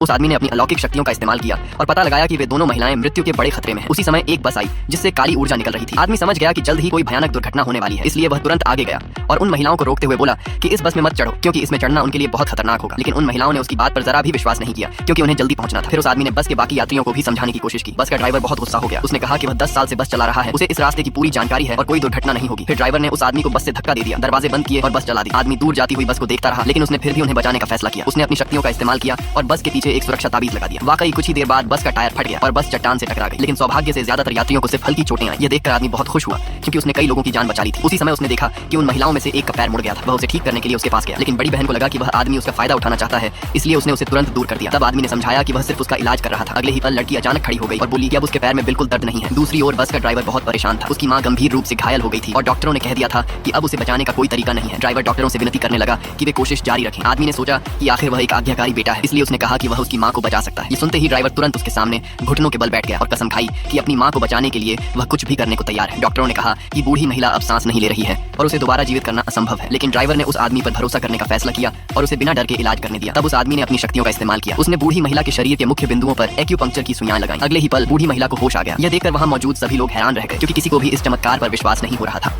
उस आदमी ने अपनी अलौकिक शक्तियों का इस्तेमाल किया और पता लगाया कि वे दोनों महिलाएं मृत्यु के बड़े खतरे में हैं। उसी समय एक बस आई जिससे काली ऊर्जा निकल रही थी। आदमी समझ गया कि जल्द ही कोई भयानक दुर्घटना होने वाली है, इसलिए वह तुरंत आगे गया और उन महिलाओं को रोकते हुए बोला कि इस बस में मत चढ़ो क्योंकि इसमें चढ़ना उनके लिए बहुत खतरनाक होगा। लेकिन उन महिलाओं ने उसकी बात पर जरा भी विश्वास नहीं किया क्योंकि उन्हें जल्दी पहुंचना था। फिर उस आदमी ने बस के बाकी यात्रियों को भी समझाने की कोशिश की। बस का ड्राइवर बहुत गुस्सा हो गया। उसने कहा कि वह 10 साल से बस चला रहा है, उसे इस रास्ते की पूरी जानकारी है और कोई दुर्घटना नहीं होगी। फिर ड्राइवर ने उस आदमी को बस से धक्का दे दिया, दरवाजे बंद किए और बस चला दी। आदमी दूर जाती हुई बस को देखता रहा, लेकिन उसने फिर भी उन्हें बचाने का फैसला किया। उसने अपनी शक्तियों का इस्तेमाल किया और बस के पीछे एक सुरक्षा ताबीज लगा दिया। वाकई कुछ ही देर बाद बस का टायर फट गया और बस चट्टान से टकरा गई। लेकिन सौभाग्य से ज्यादातर यात्रियों को सिर्फ हल्की चोटें आई। ये देखकर आदमी बहुत खुश हुआ क्योंकि उसने कई लोगों की जान बचा ली थी। उसी समय उसने देखा कि उन महिलाओं में से एक का पैर मुड़ गया था। वह उसे ठीक करने के लिए उसके पास गया, लेकिन बड़ी बहन को लगा कि वह आदमी उसका फायदा उठाना चाहता है, इसलिए उसने उसे तुरंत दूर कर दिया। तब आदमी ने समझाया कि वह सिर्फ उसका इलाज कर रहा था। अगले ही पल लड़की अचानक खड़ी हो गई और बोली कि अब उसके पैर में बिल्कुल दर्द नहीं है। दूसरी ओर बस का ड्राइवर बहुत परेशान था। उसकी मां गंभीर रूप से घायल हो गई थी और डॉक्टरों ने कह दिया था कि अब उसे बचाने का कोई तरीका नहीं है। ड्राइवर डॉक्टरों से विनती करने लगा कि वे कोशिश जारी रखें। आदमी ने सोचा कि आखिर वह एक आज्ञाकारी बेटा है, इसलिए उसने कहा कि वह उसकी मां को बचा सकता है। ये सुनते ही ड्राइवर तुरंत उसके सामने घुटनों के बल बैठ गया और कसम खाई कि अपनी मां को बचाने के लिए वह कुछ भी करने को तैयार है। डॉक्टरों ने कहा कि बूढ़ी महिला अब सांस नहीं ले रही है और उसे दोबारा जीवित करना असंभव है, लेकिन ड्राइवर ने उस आदमी पर भरोसा करने का फैसला किया और उसे बिना डर के इलाज करने दिया। तब उस आदमी ने अपनी शक्तियों का इस्तेमाल किया। उसने बूढ़ी महिला के शरीर के मुख्य बिंदुओं पर एक्यूपंक्चर की सुइयां लगाई। अगले ही पल बूढ़ी महिला को होश आ गया। यह देखकर वहां मौजूद सभी लोग हैरान रह गए क्योंकि किसी को भी इस चमत्कार पर विश्वास नहीं हो रहा था।